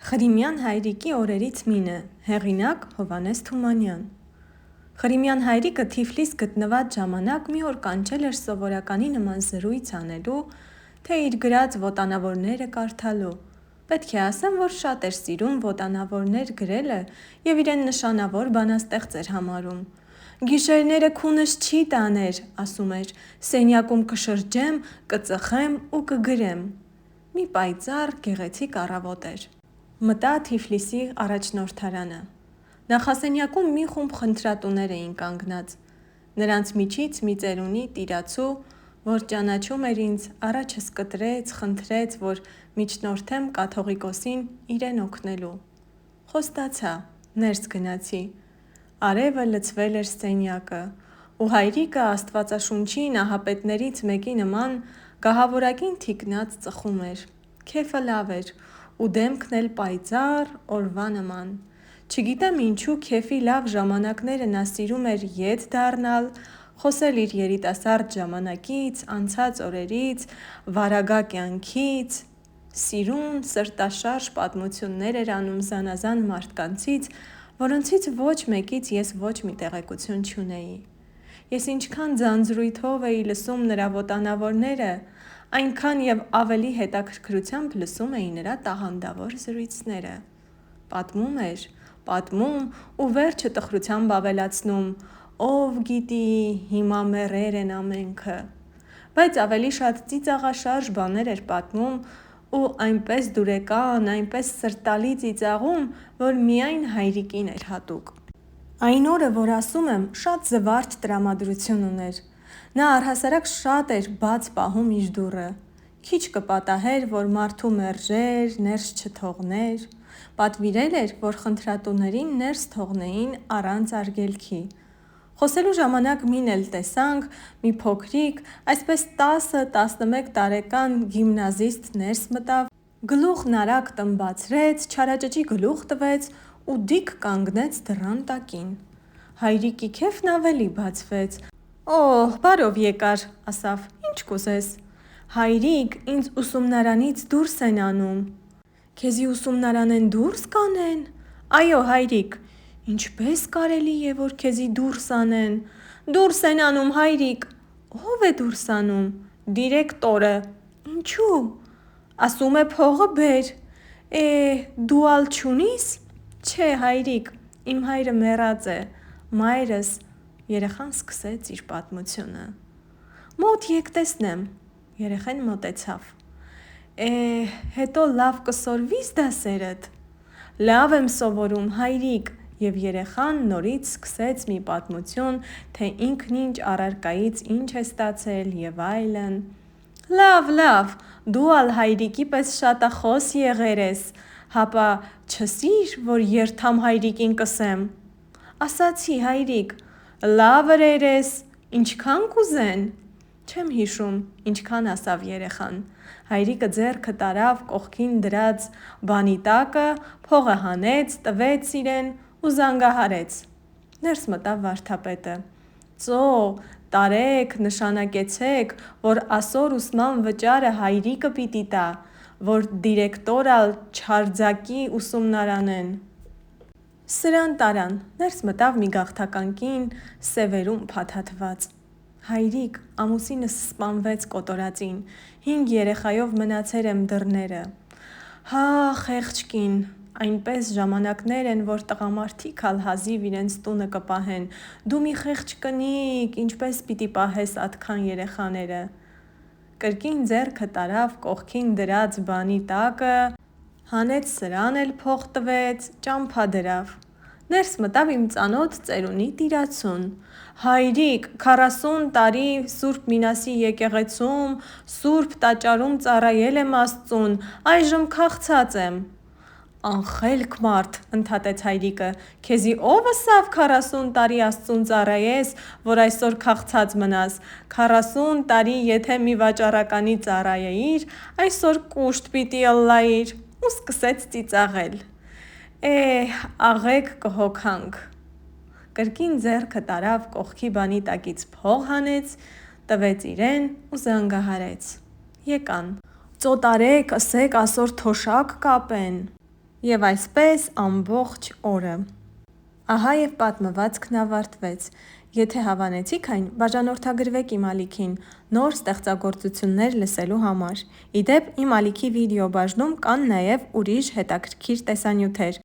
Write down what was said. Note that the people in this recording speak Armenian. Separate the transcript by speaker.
Speaker 1: Խրիմյան հայրիկի օրերից մինը, հեղինակ Հովհաննես Թումանյան։ Խրիմյան հայրիկը Թիֆլիս գտնված ժամանակ մի օր կանչել էր սովորականի նման զրույց անելու, թե իր գրած ոտանավորները կարդալու։ Պետք է ասեմ, որ շատ էր սիրում ոտանավորներ գրելը և իրեն նշանավոր բանաստեղծ էր համարում։ «Գիշերները քունս չի տաներ», ասում էր, «սենյակում կշրջեմ, կծխեմ ու կգրեմ»։ Մի պայծառ գեղեցիկ առավոտ էր։ Մտա Թիֆլիսի առաջնորդարանը։ Նախասենյակում մի խումբ խնդրատուներ էին կանգնած։ Նրանց միջից մի ծերունի տիրացու, որ ճանաչում էր ինձ, առաջս կտրեց, խնդրեց, որ միջնորդեմ կաթողիկոսին իրեն օգնելու։ Խոստացա, ներս գնացի։ Արևը լցվել էր սենյակը, ու հայրիկը Աստվածաշունչի նահապետներից մեկի նման գահավորակին թիկնած ծխում էր։ Քեֆը լավ էր, ու դեմքն էլ պայծառ օրվա նման։ Չգիտեմ ինչու քեֆի լավ ժամանակները նա սիրում էր ետ դառնալ, խոսել իր երիտասարդ ժամանակից, անցած օրերից, վարագա կյանքից, սիրուն, սրտաշարժ պատմություններ էր անում զանազան մարդկանցից, որոնցից ոչ մեկից ես ոչ մի տեղեկություն չունեի։ Ես ինչքան ձանձրույթով էի լսում նրա ոտանավորները, այնքան և ավելի հետաքրքրությամբ լսում էի նրա տաղանդավոր զրույցները։ Պատմում էր, պատմում ու վերջը տխրությամբ ավելացնում. «Ով գիտի, հիմա մեռել են ամենքը»։ Բայց ավելի շատ ծիծաղաշարժ բաներ էր պատմում ու այնպես դուրեկան, այնպես սրտալի ծիծաղում, որ միայն հայրիկին էր հատուկ։ Այն օրը, որ ասում եմ, շատ զվարթ տրամադրություն ուներ։ Նա առհասարակ շատ էր բաց պահում իր դուռը։ Քիչ կպատահեր, որ մարդու մերժեր, ներս չթողներ։ Պատվիրել էր, որ խնդրատուներին ներս թողնեին առանց արգելքի։ Խոսելու ժամանակ մին էլ տեսանք, մի փոքրիկ, այսպես 10-11 տարեկան գիմնազիստ ներս մտավ, գլուխն արագ տմբացրեց, չարաճճի գլուխ տվեց ու դիք կանգնեց դռան տակին։ Հայրիկի քեֆն ավելի բացվեց։ «Օհ, բարով եկար», ասավ, «ինչ կուզես»։ «Հայրիկ, ինձ ուսումնարանից դուրս են անում»։ «Քեզի ուսումնարանեն դուրս կանեն»։ «Այո, հայրիկ»։ «Ինչպես կարելի է, որ քեզի դուրս անեն»։ «Դուրս են անում, հայրիկ»։ «Ո՞վ է դուրս անում»։ «Դիրեկտորը»։ «Ինչու»։ «Ասում է փողը բեր»։ Դու ալ չունի՞ս»։ «Չէ, հայրիկ, իմ հայրը մեռած է, մայրս»։ Երեխան սկսեց իր պատմությունը։ «Մոտ եկ տեսնեմ»։ Երեխան մոտեցավ։ Հետո լավ կսորվի՞ս դասերդ»։ «Լավ եմ սովորում, հայրիկ»։ Եվ երեխան նորից սկսեց մի պատմություն, թե ինքն ինչ առարկայից ինչ է ստացել և այլն։ «Լավ, դու ալ հայրիկի պես շատախոս եղեր ես, հապա չսիր, որ երթամ հայրիկին կսեմ»։ «Ասացի, հայրիկ»։ «Լավըրեր ես, ինչքան կուզեն»։ «Չեմ հիշում, ինչքան», ասավ երեխան։ Հայրիկը ձեռքը տարավ կողքին դրած բանի տակը, փողը հանեց, տվեց իրեն ու զանգահարեց։ Ներս մտավ վարդապետը։ «Ծո, տարեք, նշանակեցեք, որ ասոր ուսման վճարը հայրիկը պիտի տա, որ դիրեկտոր ալ չարձակի ուսումնարանեն»։ Սրան տարան, ներս մտավ մի գաղթական կին, սևերում փաթաթված։ «Հայրիկ, ամուսինս սպանվեց կոտորածին, 5 երեխայով մնացել եմ դռները»։ «Հա, խեղճ կին, այնպես ժամանակներ են, որ տղամարդիկ ալ հազիվ իրենց տունը կպահեն, դու մի խեղճ կնիկ, ինչպես պիտի պահես ատքան երեխաները»։ Կրկին ձեռքը տարավ կողքին դրած բանի տակը, հանեց սրան էլ փող տվեց, ճամփա դրավ։ Ներս մտավ իմ ծանոթ ծերունի տիրացուն։ «Հայրիկ, 40 տարի Սուրբ Մինասի եկեղեցում, Սուրբ տաճարում ծառայել եմ Աստծուն, այժմ քաղցած եմ»։ «Անխելք մարդ», ընդհատեց հայրիկը, «քեզի ով ըսավ 40 տարի Աստծուն ծառայես, որ այսօր քաղցած մնաս, 40 տարի եթե մի վաճառականի ծառայեիր, այսօր կուշտ պիտի ըլլայիր»։ Ու սկսեց ծիծաղել։ Աղեք կհոգանք։ Կրկին ձեռքը տարավ կողքի բանի տակից փող հանեց, տվեց իրեն ու զանգահարեց։ Եկան։ «Ծո տարեք, ըսեք ասոր թոշակ կապեն»։ Եվ այսպես ամբողջ օրը։ Ահա և պատմվածքն ավարտվեց։ Եթե հավանեցիք այն, բաժանորդագրվեք իմ ալիքին նոր ստեղծագործություններ լսելու համար։ Ի դեպ, իմ ալիքի վիդեո բաժնում կան նաև ուրիշ հետաքրքիր տեսանյութեր։